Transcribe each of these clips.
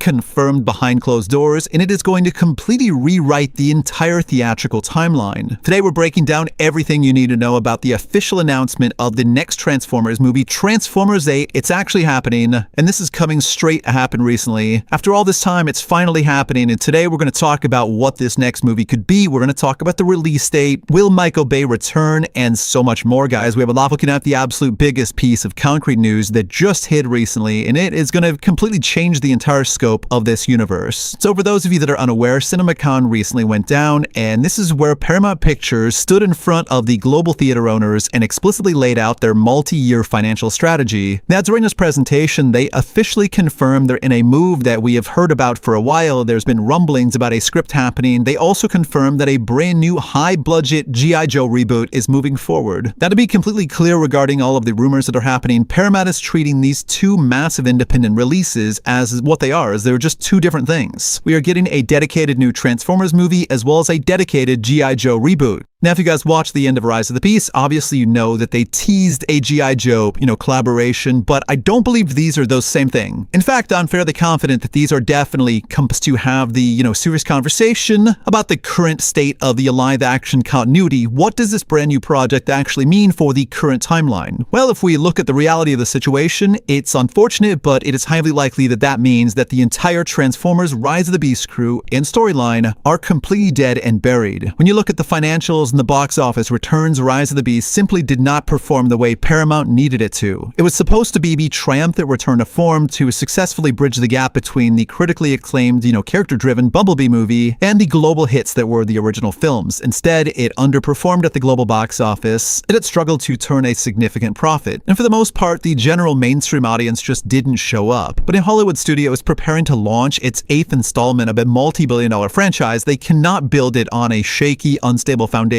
confirmed behind closed doors, and it is going to completely rewrite the entire theatrical timeline. Today we're breaking down everything you need to know about the official announcement of the next Transformers movie, Transformers 8. It's actually happening, and this is coming straight to happen recently. After all this time, it's finally happening, and today we're going to talk about what this next movie could be. We're going to talk about the release date, will Michael Bay return, and so much more, guys. We have a lot looking at the absolute biggest piece of concrete news that just hit recently, and it is going to completely change the entire scope of this universe. So for those of you that are unaware, CinemaCon recently went down, and this is where Paramount Pictures stood in front of the global theater owners and explicitly laid out their multi-year financial strategy. Now, during this presentation, they officially confirmed they're in a move that we have heard about for a while. There's been rumblings about a script happening. They also confirmed that a brand new high-budget G.I. Joe reboot is moving forward. Now, to be completely clear regarding all of the rumors that are happening, Paramount is treating these two massive independent releases as what they are, as they're just two different things. We are getting a dedicated new Transformers movie as well as a dedicated G.I. Joe reboot. Now, if you guys watched the end of Rise of the Beast, obviously you know that they teased a G.I. Joe, collaboration, but I don't believe these are those same thing. In fact, I'm fairly confident that these are definitely compass to have the, serious conversation about the current state of the live-action continuity. What does this brand new project actually mean for the current timeline? Well, if we look at the reality of the situation, it's unfortunate, but it is highly likely that that means that the entire Transformers Rise of the Beast crew and storyline are completely dead and buried. When you look at the financials and the box office returns, Rise of the Beast simply did not perform the way Paramount needed it to. It was supposed to be the triumphant return to form to successfully bridge the gap between the critically acclaimed, character-driven Bumblebee movie and the global hits that were the original films. Instead, it underperformed at the global box office, and it struggled to turn a significant profit. And for the most part, the general mainstream audience just didn't show up. But a Hollywood studio is preparing to launch its 8th installment of a multi-billion-dollar franchise. They cannot build it on a shaky, unstable foundation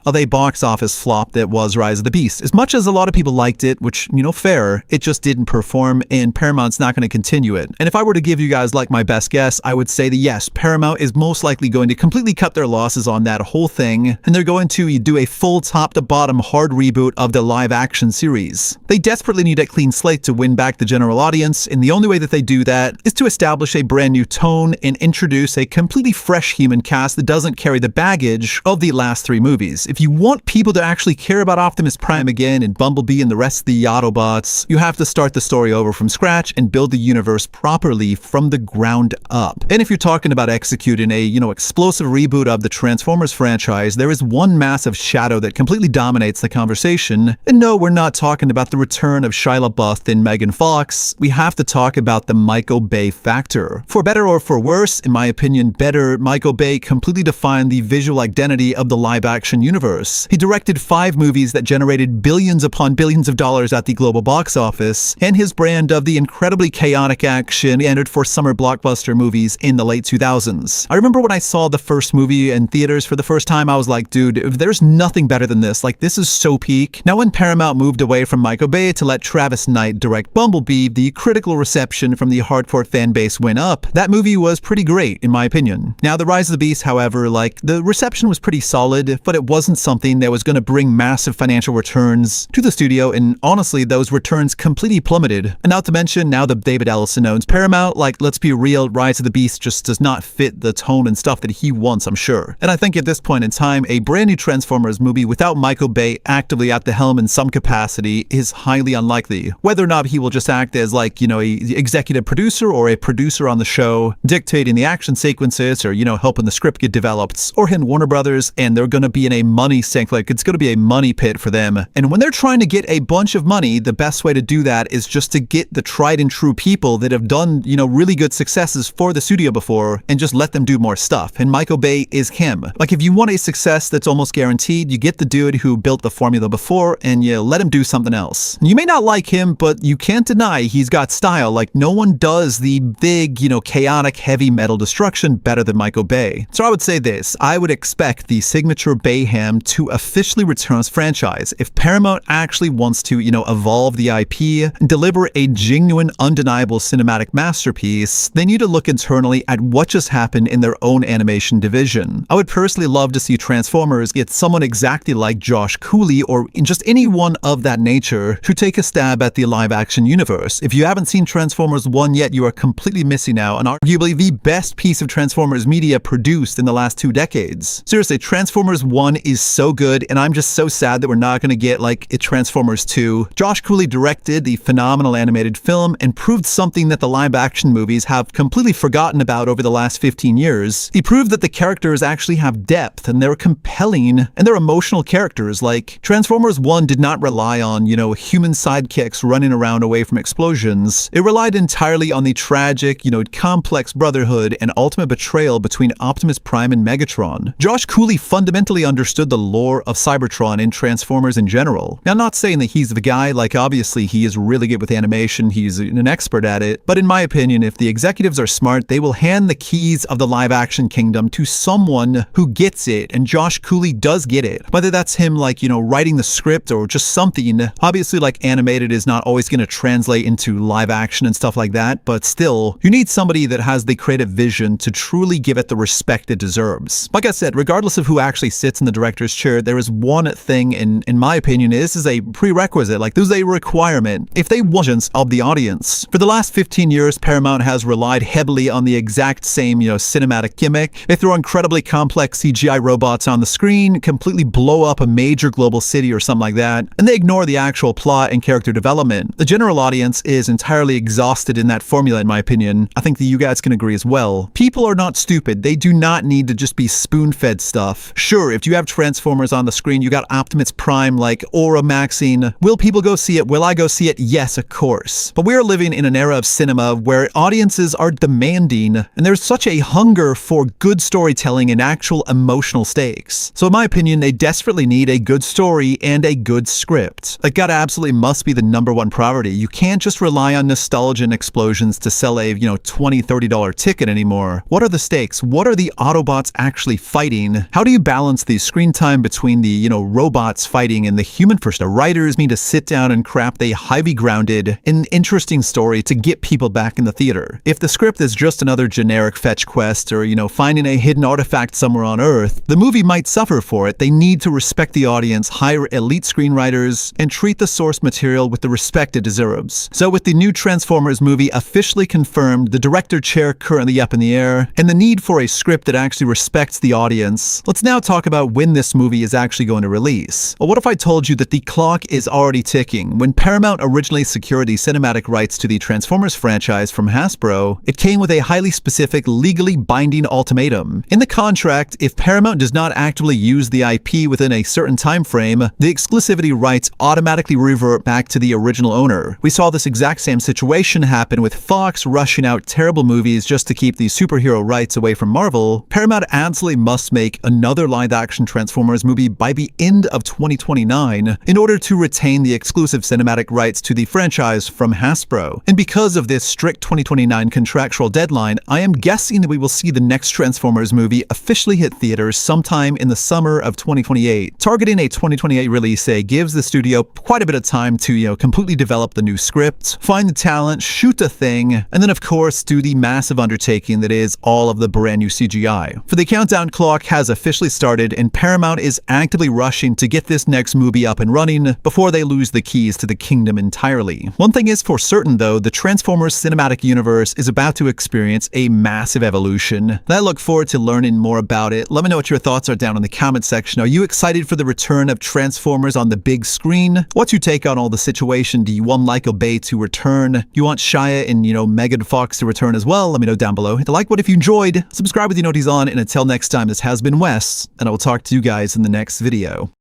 of a box office flop that was Rise of the Beast. As much as a lot of people liked it, which, fair, it just didn't perform, and Paramount's not going to continue it. And if I were to give you guys my best guess, I would say that yes, Paramount is most likely going to completely cut their losses on that whole thing, and they're going to do a full top-to-bottom hard reboot of the live-action series. They desperately need a clean slate to win back the general audience, and the only way that they do that is to establish a brand new tone and introduce a completely fresh human cast that doesn't carry the baggage of the last three movies. If you want people to actually care about Optimus Prime again and Bumblebee and the rest of the Autobots, you have to start the story over from scratch and build the universe properly from the ground up. And if you're talking about executing a, explosive reboot of the Transformers franchise, there is one massive shadow that completely dominates the conversation. And no, we're not talking about the return of Shia LaBeouf and Megan Fox. We have to talk about the Michael Bay factor. For better or for worse, in my opinion, better, Michael Bay completely defined the visual identity of the live-action universe. He directed 5 movies that generated billions upon billions of dollars at the global box office, and his brand of the incredibly chaotic action entered for summer blockbuster movies in the late 2000s. I remember when I saw the first movie in theaters for the first time, I was like, dude, there's nothing better than this. This is so peak. Now, when Paramount moved away from Michael Bay to let Travis Knight direct Bumblebee, the critical reception from the hardcore fan base went up. That movie was pretty great, in my opinion. Now, The Rise of the Beast, however, the reception was pretty solid, but it wasn't something that was going to bring massive financial returns to the studio, and honestly, those returns completely plummeted. And not to mention, now that David Ellison owns Paramount, let's be real, Rise of the Beast just does not fit the tone and stuff that he wants, I'm sure. And I think at this point in time, a brand new Transformers movie without Michael Bay actively at the helm in some capacity is highly unlikely. Whether or not he will just act as a executive producer or a producer on the show, dictating the action sequences or, helping the script get developed, or in Warner Brothers, and they're going to be in a money sink, it's going to be a money pit for them. And when they're trying to get a bunch of money, the best way to do that is just to get the tried and true people that have done, really good successes for the studio before and just let them do more stuff. And Michael Bay is him. If you want a success that's almost guaranteed, you get the dude who built the formula before and you let him do something else. You may not like him, but you can't deny he's got style. No one does the big, chaotic heavy metal destruction better than Michael Bay. So I would say this, I would expect the signature Bayham to officially return this franchise. If Paramount actually wants to, evolve the IP and deliver a genuine, undeniable cinematic masterpiece, they need to look internally at what just happened in their own animation division. I would personally love to see Transformers get someone exactly like Josh Cooley or just anyone of that nature to take a stab at the live-action universe. If you haven't seen Transformers 1 yet, you are completely missing out on arguably the best piece of Transformers media produced in the last 2 decades. Seriously, Transformers 1 is so good, and I'm just so sad that we're not going to get like a Transformers 2. Josh Cooley directed the phenomenal animated film and proved something that the live-action movies have completely forgotten about over the last 15 years. He proved that the characters actually have depth, and they're compelling, and they're emotional characters. Like, Transformers 1 did not rely on, human sidekicks running around away from explosions. It relied entirely on the tragic, complex brotherhood and ultimate betrayal between Optimus Prime and Megatron. Josh Cooley fundamentally understood the lore of Cybertron and Transformers in general. Now, I'm not saying that he's the guy, like obviously he is really good with animation, he's an expert at it, but in my opinion, if the executives are smart, they will hand the keys of the live-action kingdom to someone who gets it, and Josh Cooley does get it. Whether that's him, writing the script or just something. Obviously, animated is not always going to translate into live action and stuff like that, but still, you need somebody that has the creative vision to truly give it the respect it deserves. Like I said, regardless of who actually sits in the director's chair, there is one thing, in my opinion, this is a prerequisite, this is a requirement. If they wasn't of the audience. For the last 15 years, Paramount has relied heavily on the exact same, cinematic gimmick. They throw incredibly complex CGI robots on the screen, completely blow up a major global city or something like that, and they ignore the actual plot and character development. The general audience is entirely exhausted in that formula, in my opinion. I think that you guys can agree as well. People are not stupid. They do not need to just be spoon-fed stuff. Sure, if you have Transformers on the screen, you got Optimus Prime, aura maxing. Will people go see it? Will I go see it? Yes, of course. But we are living in an era of cinema where audiences are demanding, and there's such a hunger for good storytelling and actual emotional stakes. So in my opinion, they desperately need a good story and a good script. That absolutely must be the #1 priority. You can't just rely on nostalgia and explosions to sell a, $20, $30 ticket anymore. What are the stakes? What are the Autobots actually fighting? How do you balance the screen time between the, robots fighting and the human first? The writers need to sit down and craft a highly grounded and interesting story to get people back in the theater. If the script is just another generic fetch quest or, finding a hidden artifact somewhere on Earth, the movie might suffer for it. They need to respect the audience, hire elite screenwriters, and treat the source material with the respect it deserves. So with the new Transformers movie officially confirmed, the director chair currently up in the air, and the need for a script that actually respects the audience, let's now talk about when this movie is actually going to release. Well, what if I told you that the clock is already ticking? When Paramount originally secured the cinematic rights to the Transformers franchise from Hasbro, it came with a highly specific, legally binding ultimatum. In the contract, if Paramount does not actively use the IP within a certain time frame, the exclusivity rights automatically revert back to the original owner. We saw this exact same situation happen with Fox rushing out terrible movies just to keep the superhero rights away from Marvel. Paramount absolutely must make another live-action Transformers movie by the end of 2029 in order to retain the exclusive cinematic rights to the franchise from Hasbro. And because of this strict 2029 contractual deadline, I am guessing that we will see the next Transformers movie officially hit theaters sometime in the summer of 2028. Targeting a 2028 release gives the studio quite a bit of time to, completely develop the new script, find the talent, shoot the thing, and then of course do the massive undertaking that is all of the brand new CGI. For the countdown clock has officially started, and Paramount is actively rushing to get this next movie up and running before they lose the keys to the kingdom entirely. One thing is for certain though, the Transformers cinematic universe is about to experience a massive evolution. And I look forward to learning more about it. Let me know what your thoughts are down in the comment section. Are you excited for the return of Transformers on the big screen? What's your take on all the situation? Do you want Michael Bay to return? Do you want Shia and, Megan Fox to return as well? Let me know down below. Hit the like button if you enjoyed. Subscribe with your notifications on. And until next time, this has been Wes, and I will talk to you guys in the next video.